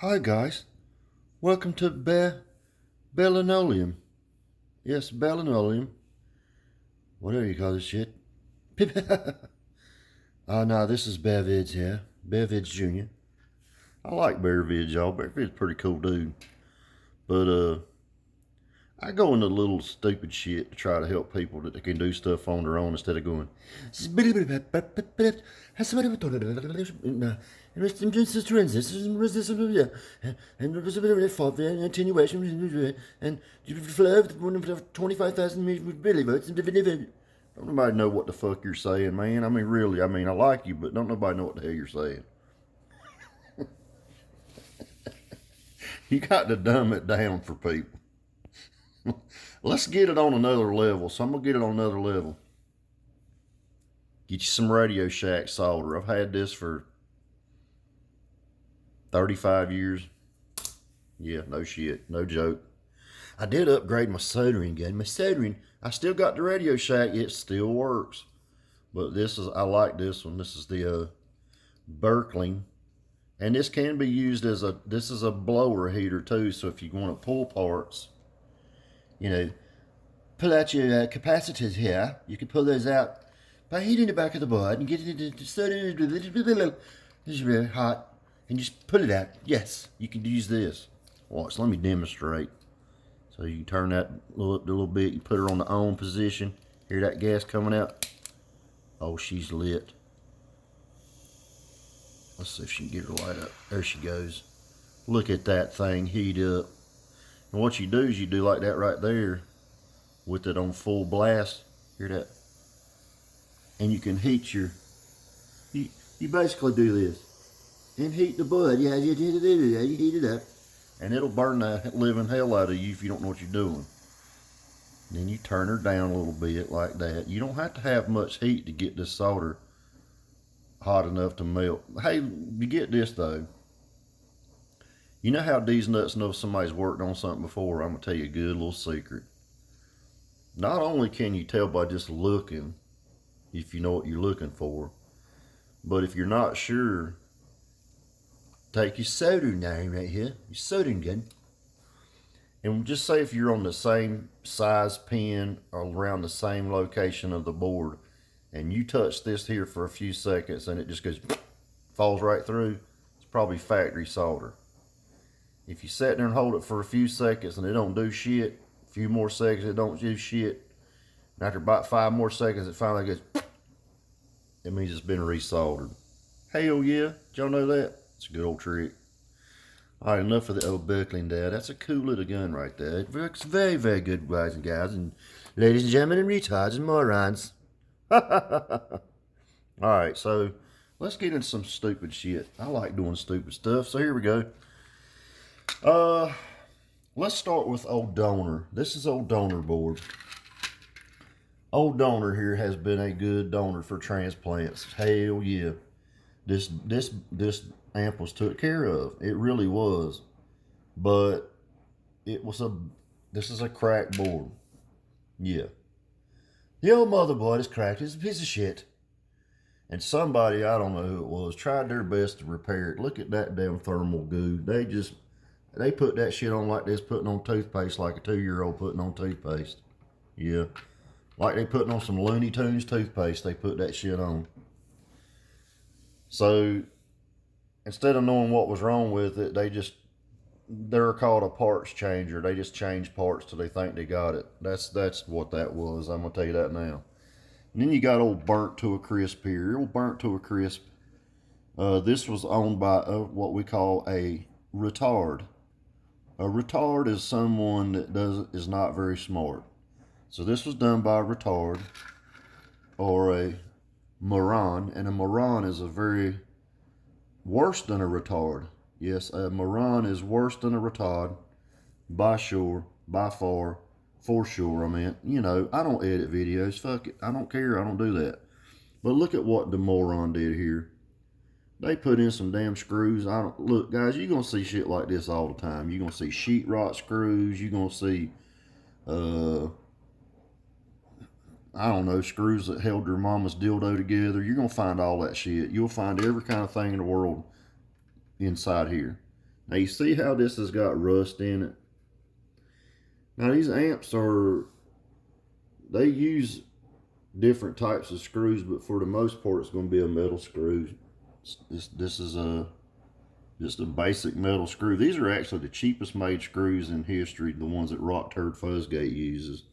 Hi guys, welcome to Linoleum. Yes, Linoleum. Whatever you call this shit. No, this is Bear Vids here. Bear Vids Jr. I like Bear Vids, y'all. Bear Vids pretty cool dude. But I go into little stupid shit to try to help people that they can do stuff on their own instead of going. And 25,000 millivolts. Don't nobody know what the fuck you're saying, man. I mean, really, I like you, but don't nobody know what the hell you're saying. You got to dumb it down for people. Let's get it on another level. So I'm going to get it on another level. Get you some Radio Shack solder. I've had this for 35 years. Yeah, no shit. No joke. I did upgrade my soldering gun. My soldering, I still got the Radio Shack. It still works. But I like this one. This is the Berkling. And this can be used as this is a blower heater too. So if you want to pull parts, pull out your capacitors here. You can pull those out by heating the back of the board and get it into soda. This is very hot. And just pull it out. Yes, you can use this. Watch, let me demonstrate. So you turn that up a little bit. You put her on the on position. Hear that gas coming out? Oh, she's lit. Let's see if she can get her light up. There she goes. Look at that thing heat up. And what you do is you do like that right there with it on full blast. Hear that? And you can heat you basically do this. And heat the bud. Yeah, you heat it up. And it'll burn the living hell out of you if you don't know what you're doing. And then you turn her down a little bit like that. You don't have to have much heat to get this solder hot enough to melt. Hey, you get this though. You know how these nuts know if somebody's worked on something before? I'm going to tell you a good little secret. Not only can you tell by just looking, if you know what you're looking for, but if you're not sure, take your soldering iron right here, your soldering gun, and just say if you're on the same size pin or around the same location of the board, and you touch this here for a few seconds and it just goes, falls right through, it's probably factory solder. If you sit there and hold it for a few seconds and it don't do shit, a few more seconds it don't do shit, and after about 5 more seconds it finally goes, it means it's been resoldered. Hell yeah, did y'all know that? It's a good old trick. Alright, enough of the old buckling there. That's a cool little gun right there. It works very, very good, guys and gals, and ladies and gentlemen, and retards and morons. Alright, so let's get into some stupid shit. I like doing stupid stuff, so here we go. Let's start with Old Donor. This is Old Donor board. Old Donor here has been a good donor for transplants. Hell yeah. This amp was took care of. It really was. But this is a cracked board. Yeah. The old motherboard is cracked. It's a piece of shit. And somebody, I don't know who it was, tried their best to repair it. Look at that damn thermal goo. They put that shit on like this, putting on toothpaste like a 2-year-old putting on toothpaste. Yeah. Like they putting on some Looney Tunes toothpaste, they put that shit on. So, instead of knowing what was wrong with it, they're called a parts changer. They just change parts till they think they got it. That's what that was. I'm going to tell you that now. And then you got old Burnt to a Crisp here. Old Burnt to a Crisp. This was owned by what we call a retard. A retard is someone that is not very smart. So this was done by a retard or a moron, and a moron is worse than a retard. Yes, a moron is worse than a retard, by sure, by far, for sure. I mean, I don't edit videos. Fuck it, I don't care. I don't do that. But look at what the moron did here. They put in some damn screws. Look, guys, you're gonna see shit like this all the time. You're gonna see sheetrock screws. You're gonna see, I don't know, screws that held your mama's dildo together. You're gonna find all that shit. You'll find every kind of thing in the world inside here. Now you see how this has got rust in it? Now these amps they use different types of screws, but for the most part it's going to be a metal screw. This is just a basic metal screw. These are actually the cheapest made screws in history, the ones that Rockturd Fuzzgate uses.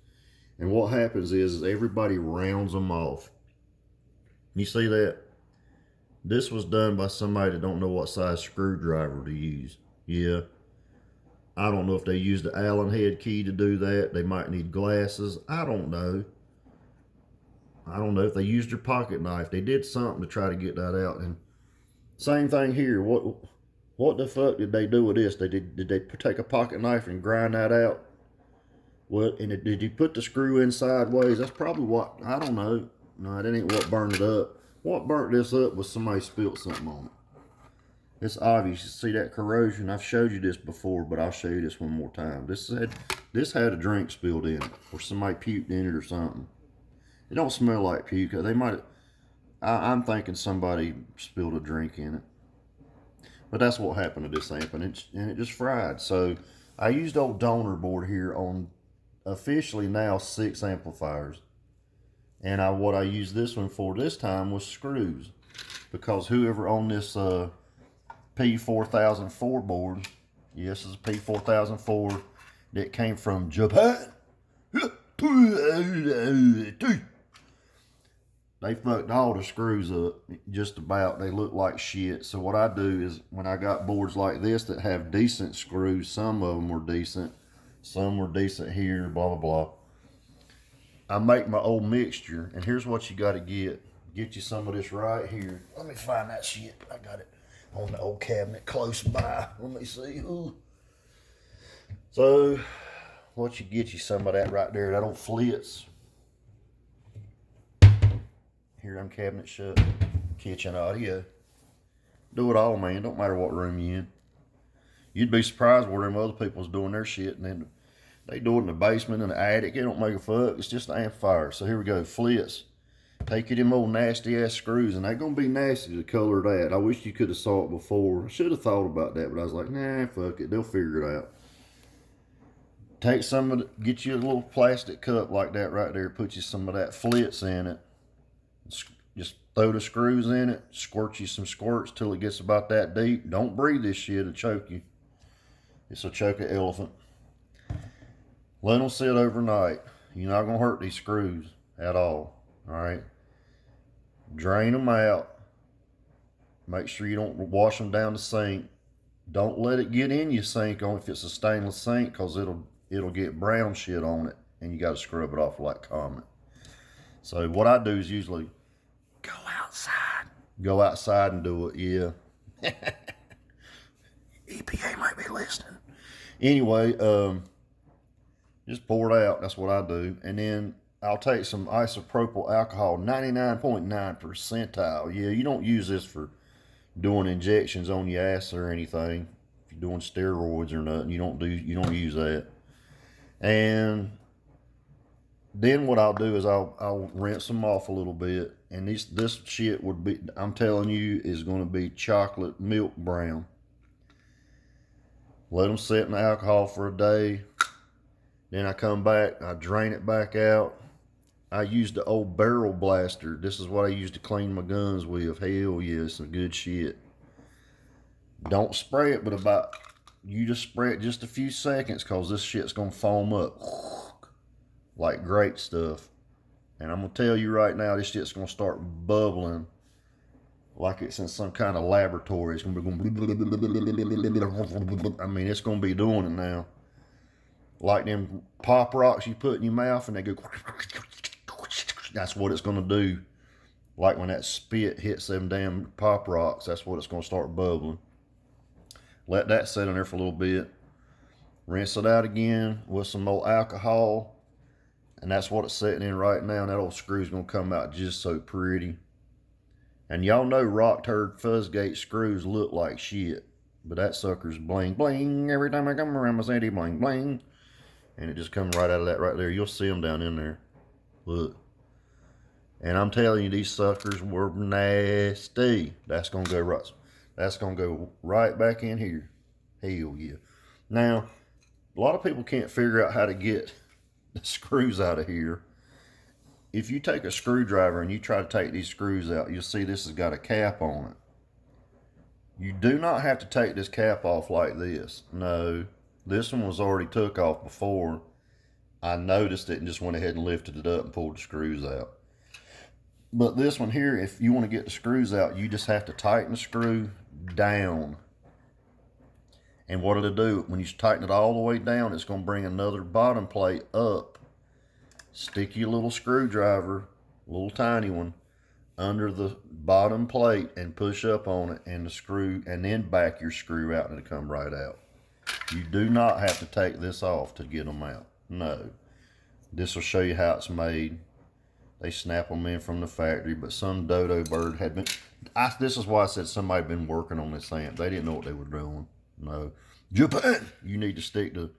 And what happens is everybody rounds them off. You see that? This was done by somebody that don't know what size screwdriver to use. Yeah. I don't know if they used the Allen head key to do that. They might need glasses. I don't know. I don't know if they used their pocket knife. They did something to try to get that out. And same thing here. What the fuck did they do with this? Did they take a pocket knife and grind that out? What? And did you put the screw in sideways? That's probably what. I don't know. No, that ain't what burned it up. What burnt this up was somebody spilled something on it. It's obvious. You see that corrosion? I've showed you this before, but I'll show you this one more time. This had a drink spilled in it, or somebody puked in it or something. It don't smell like puke. They might. I'm thinking somebody spilled a drink in it. But that's what happened to this amp, and it just fried. So I used old donor board here on officially now 6 amplifiers. And what I used this one for this time was screws, because whoever owned this P4004 board, yes, it's a P4004 that came from Japan. They fucked all the screws up, just about. They look like shit. So what I do is, when I got boards like this that have decent screws, some of them were decent, some were decent here, blah, blah, blah. I make my old mixture, and here's what you got to get. Get you some of this right here. Let me find that shit. I got it on the old cabinet close by. Let me see. Ooh. So, what you get you some of that right there. That old Flitz. Here, them cabinets shut. Kitchen audio. Do it all, man. Don't matter what room you're in. You'd be surprised where them other people's doing their shit, and then they do it in the basement, in the attic. It don't make a fuck. It's just an amplifier. So here we go. Flitz. Take you them old nasty ass screws, and they're gonna be nasty to color that. I wish you could have saw it before. I should have thought about that, but I was like, nah, fuck it. They'll figure it out. Take some of the, get you a little plastic cup like that right there. Put you some of that Flitz in it. Just throw the screws in it. Squirt you some squirts till it gets about that deep. Don't breathe this shit. It'll choke you. It's a choke an elephant. Let them sit overnight. You're not going to hurt these screws at all. Alright? Drain them out. Make sure you don't wash them down the sink. Don't let it get in your sink if it's a stainless sink, because it'll get brown shit on it, and you got to scrub it off like common. So what I do is usually go outside. Go outside and do it, yeah. EPA might be listening. Anyway, just pour it out. That's what I do. And then I'll take some isopropyl alcohol, 99.9 percentile. Yeah, you don't use this for doing injections on your ass or anything. If you're doing steroids or nothing, you don't use that. And then what I'll do is I'll rinse them off a little bit. And this shit would be, I'm telling you, is going to be chocolate milk brown. Let them sit in the alcohol for a day. Then I come back, I drain it back out. I use the old barrel blaster. This is what I use to clean my guns with. Hell yeah, it's some good shit. Don't spray it, but you just spray it just a few seconds, because this shit's going to foam up like great stuff. And I'm going to tell you right now, this shit's going to start bubbling like it's in some kind of laboratory. It's going to be going, I mean, it's going to be doing it now. Like them pop rocks you put in your mouth and they go, that's what it's going to do. Like when that spit hits them damn pop rocks, that's what it's going to start bubbling. Let that sit in there for a little bit. Rinse it out again with some more alcohol. And that's what it's sitting in right now. And that old screw's going to come out just so pretty. And y'all know Rockturd Fuzzgate screws look like shit. But that sucker's bling bling. Every time I come around my city, bling bling. And it just comes right out of that right there. You'll see them down in there. Look. And I'm telling you, these suckers were nasty. That's gonna go right back in here. Hell yeah. Now, a lot of people can't figure out how to get the screws out of here. If you take a screwdriver and you try to take these screws out, you'll see this has got a cap on it. You do not have to take this cap off like this. No, this one was already took off before. I noticed it and just went ahead and lifted it up and pulled the screws out. But this one here, if you want to get the screws out, you just have to tighten the screw down. And what it'll do, when you tighten it all the way down, it's going to bring another bottom plate up. Stick your little screwdriver, little tiny one, under the bottom plate and push up on it, and the screw, and then back your screw out and it'll come right out. You do not have to take this off to get them out. No. This will show you how it's made. They snap them in from the factory, but some dodo bird had been, this is why I said somebody had been working on this amp. They didn't know what they were doing. No. Japan! You need to stick to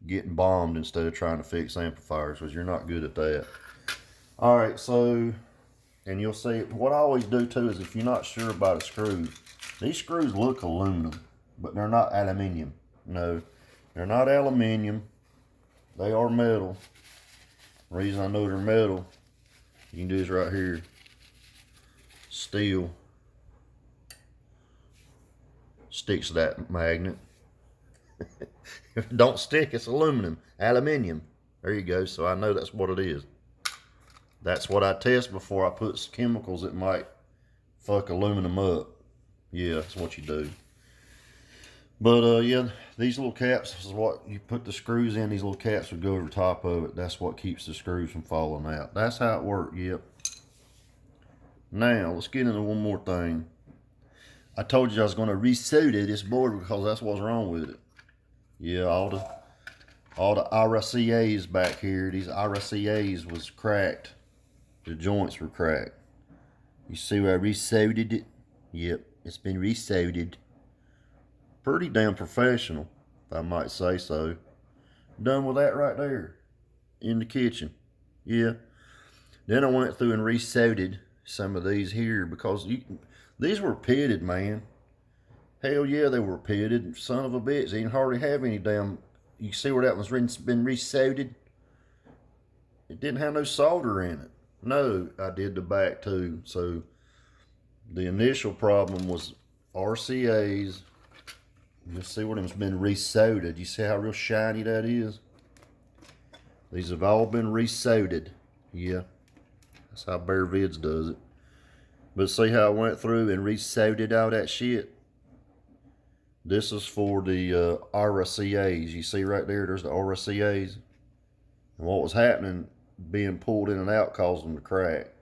getting bombed instead of trying to fix amplifiers, because you're not good at that. All right, so, and you'll see, what I always do too is if you're not sure about a screw, these screws look aluminum, but they're not aluminium. No, they're not aluminium. They are metal. The reason I know they're metal, you can do this right here. Steel sticks to that magnet. If it don't stick, it's aluminum, aluminium. There you go. So I know that's what it is. That's what I test before I put chemicals that might fuck aluminum up. Yeah, that's what you do. But yeah, these little caps is what you put the screws in. These little caps would go over top of it. That's what keeps the screws from falling out. That's how it works. Yep. Now let's get into one more thing. I told you I was going to resolder this board because that's what's wrong with it. Yeah, all the RCAs back here, these RCAs was cracked. The joints were cracked. You see where I resoldered it? Yep, it's been resoldered. Pretty damn professional, if I might say so. Done with that right there in the kitchen. Yeah. Then I went through and resoldered some of these here because these were pitted, man. Hell yeah, they were pitted. Son of a bitch, they didn't hardly have any damn. You see where that one's been resoldered? It didn't have no solder in it. No, I did the back too. So the initial problem was RCAs. You see where them's been resoldered. You see how real shiny that is? These have all been resoldered. Yeah, that's how Bear Vids does it. But see how I went through and resoldered all that shit? This is for the RCAs. You see right there, there's the RCAs. And what was happening, being pulled in and out, caused them to crack.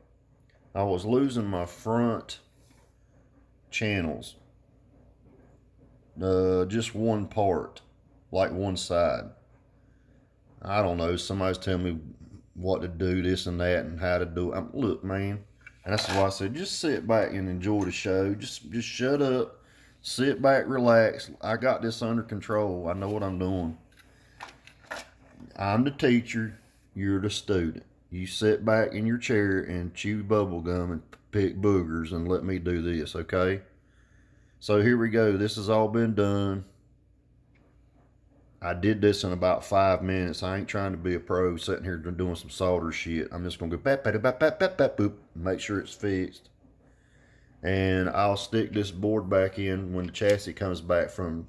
I was losing my front channels. Just one part, like one side. I don't know, somebody's telling me what to do, this and that, and how to do it. Look, man, and that's why I said, just sit back and enjoy the show. Just shut up. Sit back, relax. I got this under control. I know what I'm doing. I'm the teacher. You're the student. You sit back in your chair and chew bubble gum and pick boogers and let me do this, okay? So here we go. This has all been done. I did this in about 5 minutes. I ain't trying to be a pro sitting here doing some solder shit. I'm just going to go bap, bap, bap, bap, bap, bap, boop, make sure it's fixed. And I'll stick this board back in when the chassis comes back from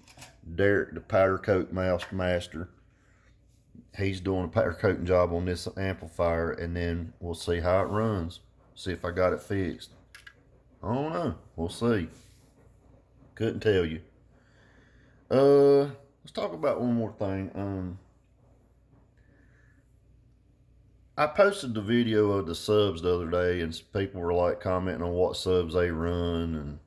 Derek, the powder coat master. He's doing a powder coating job on this amplifier, and then we'll see how it runs. See if I got it fixed. I don't know. We'll see. Couldn't tell you. Let's talk about one more thing. I posted the video of the subs the other day, and people were like commenting on what subs they run, and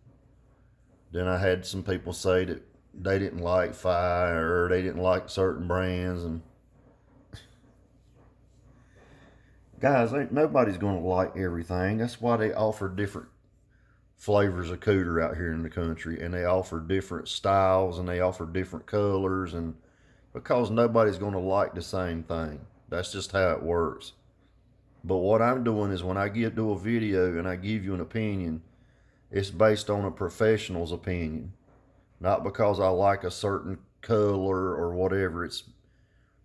then I had some people say that they didn't like Fire or they didn't like certain brands, and guys, ain't nobody's gonna like everything. That's why they offer different flavors of cooter out here in the country, and they offer different styles and they offer different colors, and because nobody's gonna like the same thing. That's just how it works. But what I'm doing is when I do a video and I give you an opinion, it's based on a professional's opinion. Not because I like a certain color or whatever. It's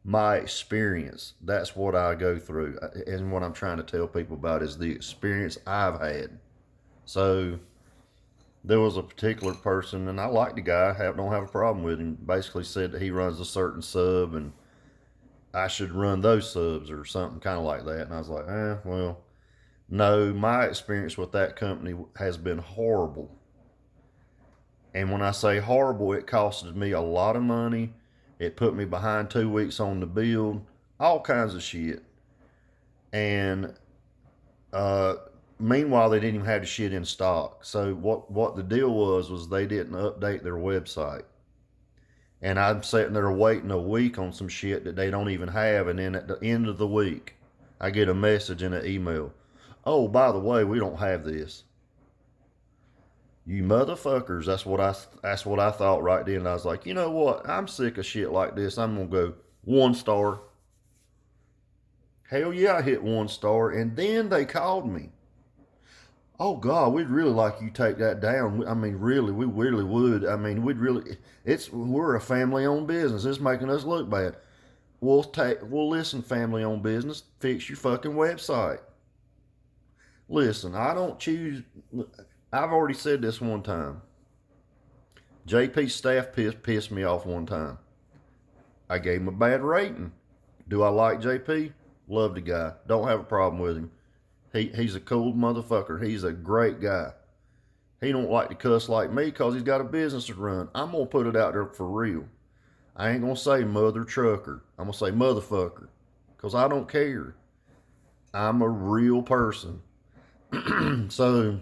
my experience. That's what I go through. And what I'm trying to tell people about is the experience I've had. So there was a particular person, and I like the guy, don't have a problem with him, basically said that he runs a certain sub and I should run those subs or something kind of like that. And I was like, well, no, my experience with that company has been horrible. And when I say horrible, it costed me a lot of money. It put me behind 2 weeks on the build, all kinds of shit. And meanwhile, they didn't even have the shit in stock. So what the deal was they didn't update their website. And I'm sitting there waiting a week on some shit that they don't even have. And then at the end of the week, I get a message in an email. Oh, by the way, we don't have this. You motherfuckers, that's what I thought right then. I was like, you know what? I'm sick of shit like this. I'm gonna go 1 star. Hell yeah, I hit 1 star, and then they called me. Oh God, we'd really like you to take that down. I mean, really, we really would. I mean, we're a family-owned business. It's making us look bad. We'll listen, family-owned business. Fix your fucking website. Listen, I don't choose. I've already said this one time. JP's staff pissed me off one time. I gave him a bad rating. Do I like JP? Love the guy. Don't have a problem with him. He's a cool motherfucker. He's a great guy. He don't like to cuss like me because he's got a business to run. I'm going to put it out there for real. I ain't going to say mother trucker. I'm going to say motherfucker because I don't care. I'm a real person. So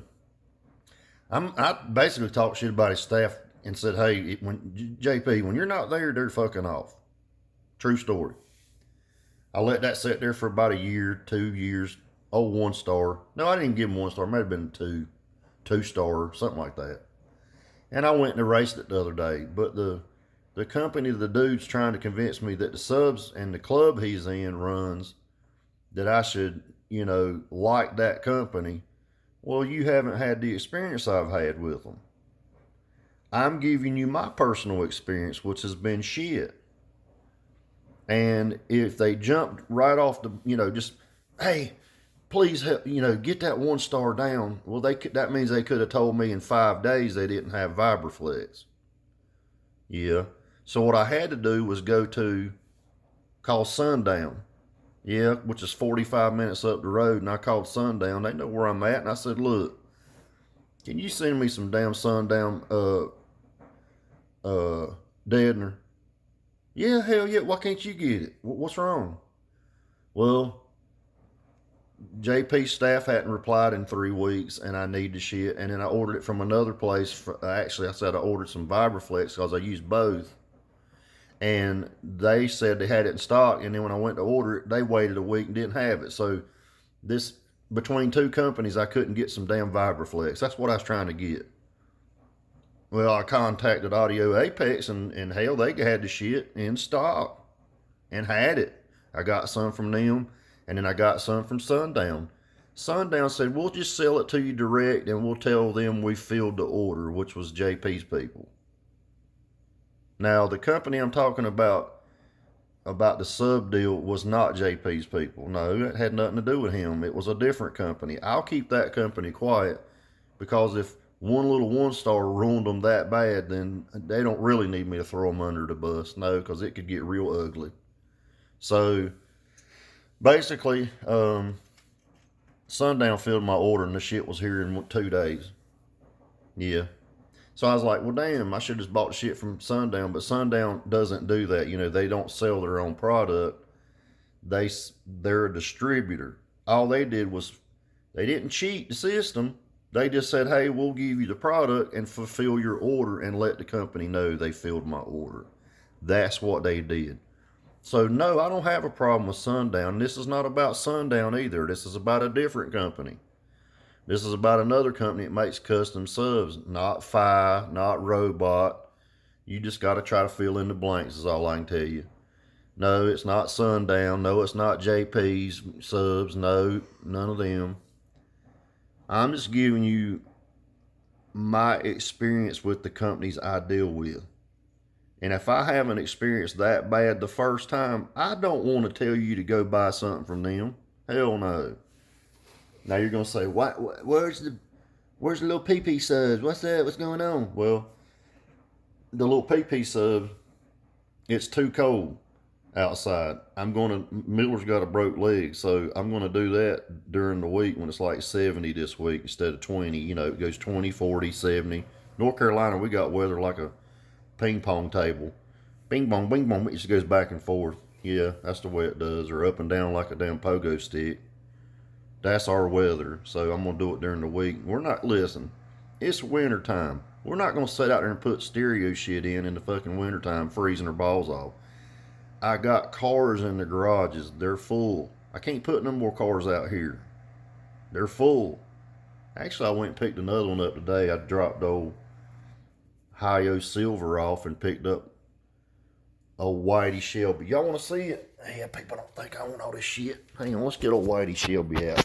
I basically talked shit about his staff and said, hey, JP, when you're not there, they're fucking off. True story. I let that sit there for about a year, 2 years. Oh, 1 star. No, I didn't give him 1 star. It might have been 2 star, something like that. And I went and erased it the other day. But the company, the dude's trying to convince me that the subs and the club he's in runs, that I should, like that company. Well, you haven't had the experience I've had with them. I'm giving you my personal experience, which has been shit. And if they jumped right off the, just, hey, please help, get that 1 star down. Well, that means they could have told me in 5 days they didn't have Vibraflex. Yeah. So what I had to do was call Sundown. Yeah, which is 45 minutes up the road. And I called Sundown. They know where I'm at. And I said, look, can you send me some damn Sundown deadener? Yeah, hell yeah. Why can't you get it? What's wrong? Well, JP's staff hadn't replied in 3 weeks, and I need the shit. And then I ordered it from another place. Actually, I said I ordered some Vibraflex because I used both. And they said they had it in stock. And then when I went to order it, they waited a week and didn't have it. So between 2 companies, I couldn't get some damn Vibraflex. That's what I was trying to get. Well, I contacted Audio Apex, and hell, they had the shit in stock and had it. I got some from them, and then I got some from Sundown. Sundown said, we'll just sell it to you direct, and we'll tell them we filled the order, which was JP's people. Now, the company I'm talking about the sub deal, was not JP's people. No, it had nothing to do with him. It was a different company. I'll keep that company quiet, because if one little 1 star ruined them that bad, then they don't really need me to throw them under the bus. No, because it could get real ugly. So basically, Sundown filled my order, and the shit was here in 2 days. Yeah. So I was like, well, damn, I should have bought shit from Sundown. But Sundown doesn't do that. They don't sell their own product. They're a distributor. All they did was, they didn't cheat the system. They just said, hey, we'll give you the product and fulfill your order and let the company know they filled my order. That's what they did. So, no, I don't have a problem with Sundown. This is not about Sundown either. This is about a different company. This is about another company that makes custom subs, not Fi, not Robot. You just got to try to fill in the blanks is all I can tell you. No, it's not Sundown. No, it's not JP's subs. No, none of them. I'm just giving you my experience with the companies I deal with. And if I haven't experienced that bad the first time, I don't want to tell you to go buy something from them. Hell no. Now you're gonna say, what? Where's the little pee subs? What's that? What's going on? Well, the little pee sub, it's too cold outside. Miller's got a broke leg, so I'm gonna do that during the week when it's like 70 this week instead of 20. You know, it goes 20, 40, 70. North Carolina, we got weather like a ping pong table. Bing bong, bing bong. It just goes back and forth. Yeah, that's the way it does. Or up and down like a damn pogo stick. That's our weather. So I'm going to do it during the week. We're not, listen, it's winter time. We're not going to sit out there and put stereo shit in the fucking winter time, freezing our balls off. I got cars in the garages. They're full. I can't put no more cars out here. They're full. Actually, I went and picked another one up today. I dropped old Hi-Yo Silver off and picked up a Whitey Shelby. Y'all want to see it? Yeah, people don't think I want all this shit. Hang on, let's get a Whitey Shelby out.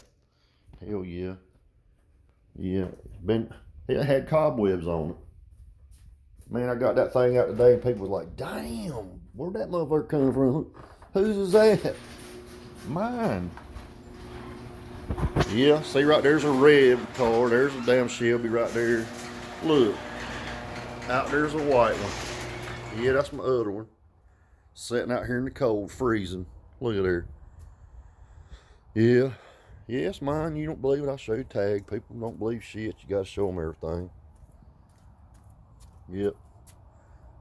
Hell yeah. Yeah, it had cobwebs on it. Man, I got that thing out today and people was like, damn, where'd that motherfucker come from? Whose is that? Mine. Yeah, see right there's a red car. There's a damn Shelby right there. Look. Out there's a white one. Yeah, that's my other one. Sitting out here in the cold, freezing. Look at her. Yeah. Yeah, it's mine. You don't believe it, I'll show you tag. People don't believe shit. You gotta show them everything. Yep.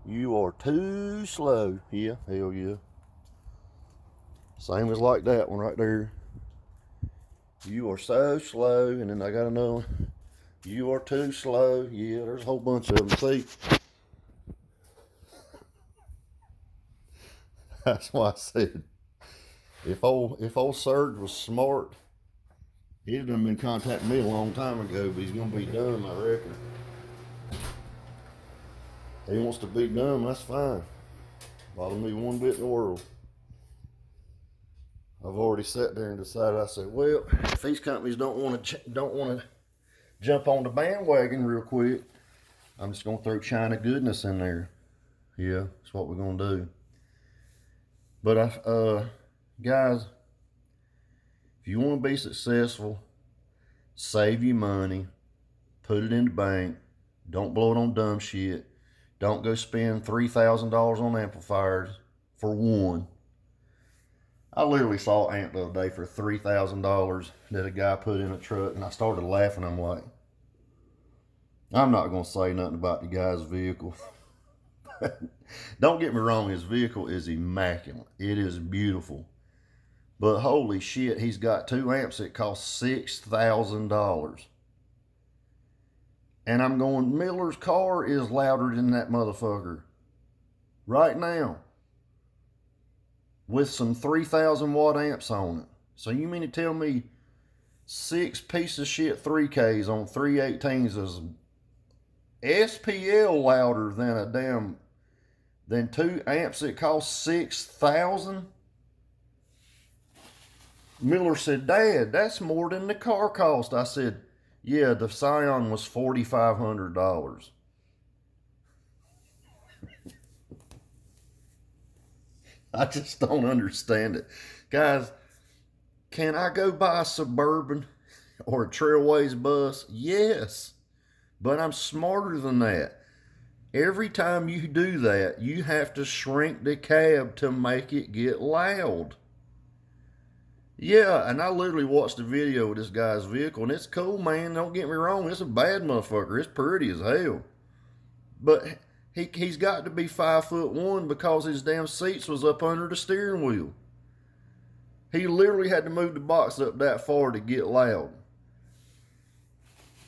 You are too slow. Yeah, hell yeah. Same as like that one right there. You are so slow. And then I got another one. You are too slow. Yeah, there's a whole bunch of them. See? That's why I said, if old Serge was smart, he'd have been contacting me a long time ago, but he's gonna be dumb, I reckon. He wants to be dumb, that's fine. Bother me one bit in the world. I've already sat there and decided. I said, well, if these companies don't want to jump on the bandwagon real quick, I'm just gonna throw China goodness in there. Yeah, that's what we're gonna do. But guys, if you want to be successful, save your money, put it in the bank, don't blow it on dumb shit. Don't go spend $3,000 on amplifiers for one. I literally saw an amp the other day for $3,000 that a guy put in a truck, and I started laughing. I'm like, I'm not going to say nothing about the guy's vehicle. Don't get me wrong, his vehicle is immaculate. It is beautiful. But holy shit, he's got two amps that cost $6,000. And I'm going, Miller's car is louder than that motherfucker. Right now. With some 3,000 watt amps on it. So you mean to tell me 6 piece of shit 3Ks on 318s is SPL louder than two amps that cost 6,000? Miller said, Dad, that's more than the car cost. I said, yeah, the Scion was $4,500. I just don't understand it. Guys, can I go buy a Suburban or a Trailways bus? Yes, but I'm smarter than that. Every time you do that, you have to shrink the cab to make it get loud. Yeah, and I literally watched a video of this guy's vehicle, and it's cool, man. Don't get me wrong. It's a bad motherfucker. It's pretty as hell. But he's got to be 5'1" because his damn seats was up under the steering wheel. He literally had to move the box up that far to get loud.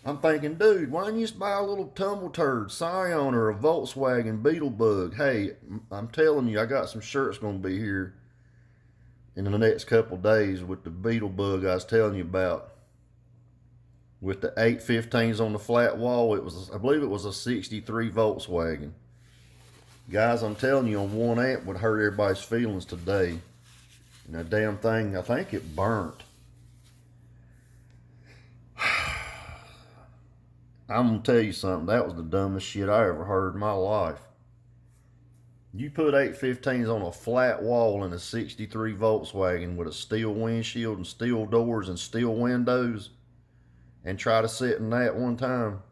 I'm thinking, dude, why don't you just buy a little tumble turd, Scion, or a Volkswagen Beetlebug? Hey, I'm telling you, I got some shirts going to be here in the next couple days with the Beetlebug I was telling you about. With the 815s on the flat wall, I believe it was a 63 Volkswagen. Guys, I'm telling you, on one amp would hurt everybody's feelings today. And that damn thing, I think it burnt. I'm gonna tell you something. That was the dumbest shit I ever heard in my life. You put 815s on a flat wall in a 63 Volkswagen with a steel windshield and steel doors and steel windows and try to sit in that one time,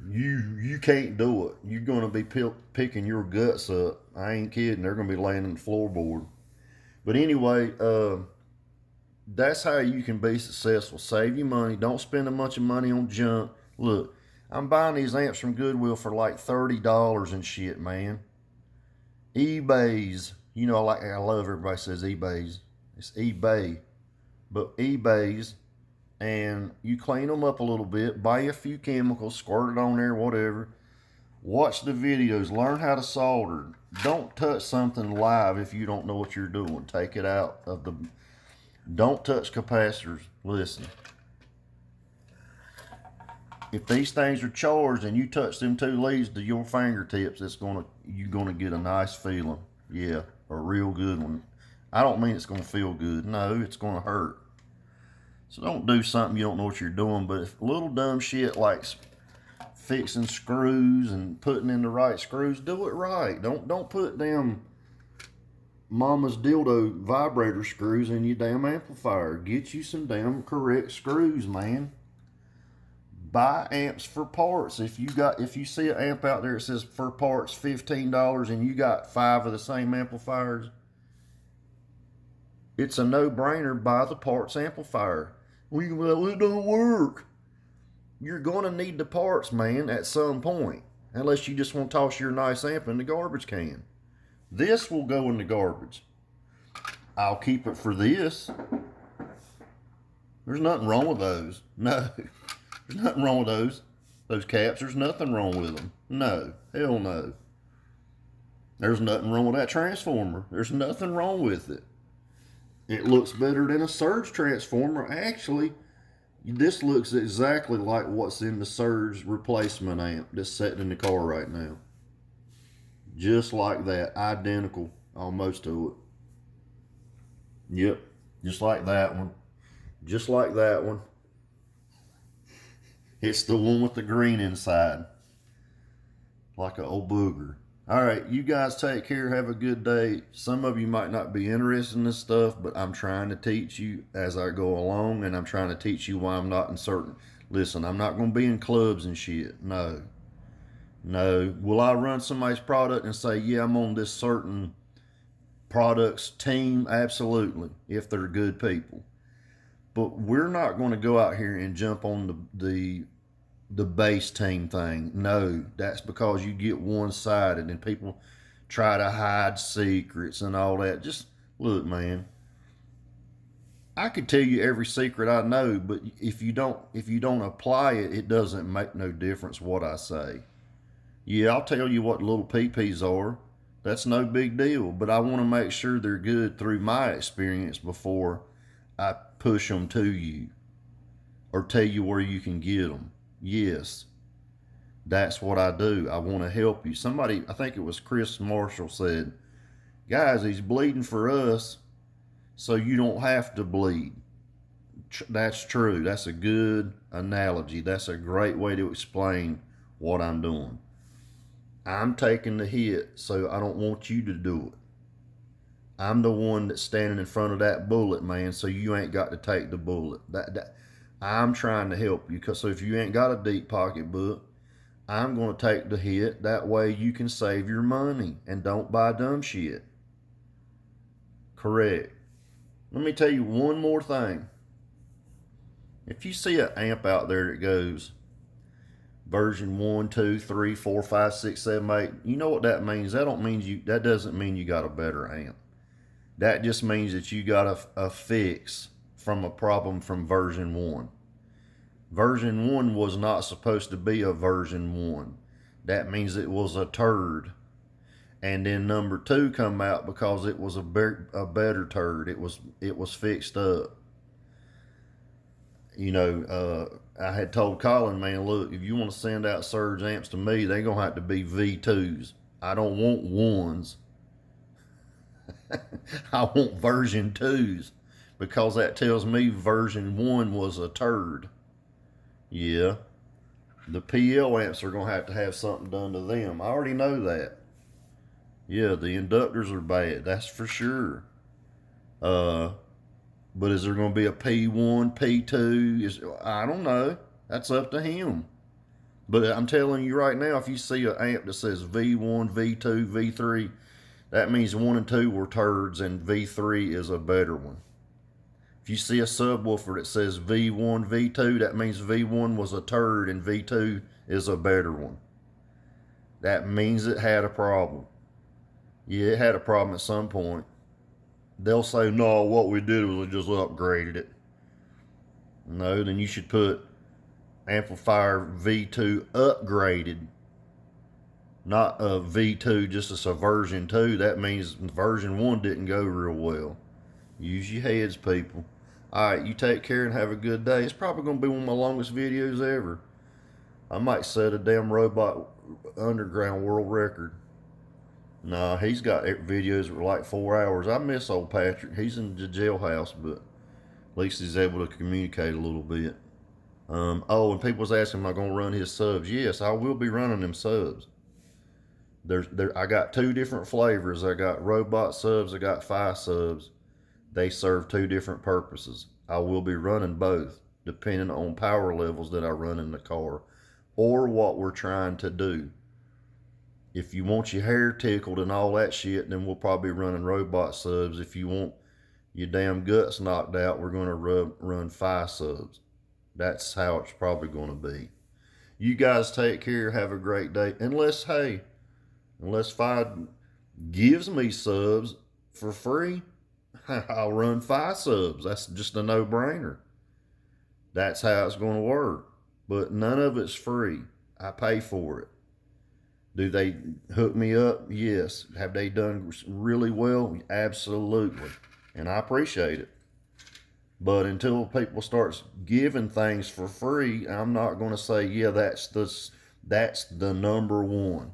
you can't do it. You're going to be picking your guts up. I ain't kidding. They're going to be laying on the floorboard. But anyway, that's how you can be successful. Save your money. Don't spend a bunch of money on junk. Look, I'm buying these amps from Goodwill for like $30 and shit, man. eBay's, you know, I love everybody says eBay's. It's eBay, but eBay's, and you clean them up a little bit, buy a few chemicals, squirt it on there, whatever. Watch the videos, learn how to solder. Don't touch something live if you don't know what you're doing. Take it out of the. Don't touch capacitors. Listen. If these things are charged and you touch them two leads to your fingertips, you're gonna get a nice feeling. Yeah, a real good one. I don't mean it's gonna feel good. No, it's gonna hurt. So don't do something you don't know what you're doing. But if little dumb shit like fixing screws and putting in the right screws, do it right. Don't put them mama's dildo vibrator screws in your damn amplifier. Get you some damn correct screws, man. Buy amps for parts. If you see an amp out there that says for parts $15 and you got 5 of the same amplifiers, it's a no-brainer. Buy the parts amplifier. Well, it don't work. You're gonna need the parts, man, at some point. Unless you just want to toss your nice amp in the garbage can. This will go in the garbage. I'll keep it for this. There's nothing wrong with those. No. There's nothing wrong with those caps. There's nothing wrong with them. No, hell no. There's nothing wrong with that transformer. There's nothing wrong with it. It looks better than a Surge transformer. Actually, this looks exactly like what's in the Surge replacement amp that's sitting in the car right now. Just like that. Identical almost to it. Yep, just like that one. Just like that one. It's the one with the green inside. Like an old booger. Alright, you guys take care. Have a good day. Some of you might not be interested in this stuff, but I'm trying to teach you as I go along, and I'm trying to teach you why I'm not in certain... Listen, I'm not going to be in clubs and shit. No. No. Will I run somebody's product and say, yeah, I'm on this certain product's team? Absolutely. If they're good people. But we're not going to go out here and jump on the base team thing. No, that's because you get one-sided and people try to hide secrets and all that. Just look, man. I could tell you every secret I know, but if you don't apply it, it doesn't make no difference what I say. Yeah, I'll tell you what little PPs are. That's no big deal, but I want to make sure they're good through my experience before I push them to you or tell you where you can get them. Yes, that's what I do. I want to help you. Somebody, I think it was Chris Marshall, said, guys, he's bleeding for us so you don't have to bleed. That's true. That's a good analogy. That's a great way to explain what I'm doing. I'm taking the hit, so I don't want you to do it. I'm the one that's standing in front of that bullet, man, so you ain't got to take the bullet. I'm trying to help you, because so if you ain't got a deep pocketbook, I'm going to take the hit. That way you can save your money and don't buy dumb shit. Correct. Let me tell you one more thing. If you see an amp out there that goes version 1, 2, 3, 4, 5, 6, 7, 8, you know what that means? That doesn't mean you got a better amp. That just means that you got a fix from a problem from version 1. Version 1 was not supposed to be a version 1. That means it was a turd. And then number 2 come out because it was a better turd. It was fixed up. You know, I had told Colin, man, look, if you want to send out Surge amps to me, they're going to have to be V2s. I don't want 1s. I want version 2s, because that tells me version 1 was a turd. Yeah. The PL amps are going to have something done to them. I already know that. Yeah, the inductors are bad. That's for sure. But is there going to be a P1, P2? I don't know. That's up to him. But I'm telling you right now, if you see an amp that says V1, V2, V3, that means 1 and 2 were turds and V3 is a better one. If you see a subwoofer that says V1, V2, that means V1 was a turd and V2 is a better one. That means it had a problem. Yeah, it had a problem at some point. They'll say, no, what we did was we just upgraded it. No, then you should put amplifier V2 upgraded, not a V2 just as a version 2. That means version 1 didn't go real well. Use your heads, people. Alright, you take care and have a good day. It's probably going to be one of my longest videos ever. I might set a damn robot underground world record. Nah, he's got videos that were like 4 hours. I miss old Patrick. He's in the jailhouse, but at least he's able to communicate a little bit. Oh, and people was asking, am I going to run his subs? Yes, I will be running them subs. I got 2 different flavors. I got robot subs. I got Phi subs. They serve 2 different purposes. I will be running both, depending on power levels that I run in the car or what we're trying to do. If you want your hair tickled and all that shit, then we'll probably be running robot subs. If you want your damn guts knocked out, we're going to run Phi subs. That's how it's probably going to be. You guys take care. Have a great day. Unless Phi gives me subs for free, I'll run Phi subs. That's just a no-brainer. That's how it's going to work. But none of it's free. I pay for it. Do they hook me up? Yes. Have they done really well? Absolutely. And I appreciate it. But until people start giving things for free, I'm not going to say, yeah, that's the number one.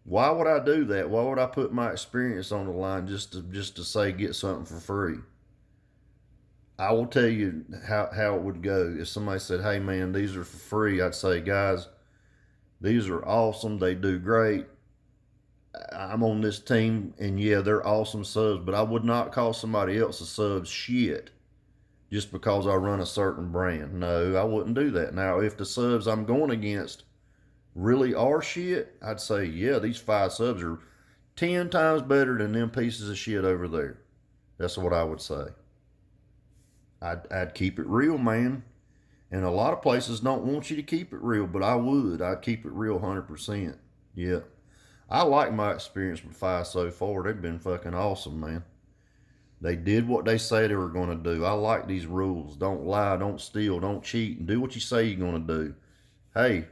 Why would I do that? Why would I put my experience on the line just to say get something for free? I will tell you how it would go. If somebody said, hey man, these are for free, I'd say, guys, these are awesome. They do great. I'm on this team, and yeah, they're awesome subs, but I would not call somebody else's subs shit just because I run a certain brand. No, I wouldn't do that. Now, if the subs I'm going against really are shit, I'd say, yeah, these 5 subs are 10 times better than them pieces of shit over there. That's what I would say. I'd keep it real, man. And a lot of places don't want you to keep it real, but I would. I'd keep it real 100%. Yeah. I like my experience with Phi so far. They've been fucking awesome, man. They did what they say they were going to do. I like these rules. Don't lie, don't steal, don't cheat, and do what you say you're going to do. Hey,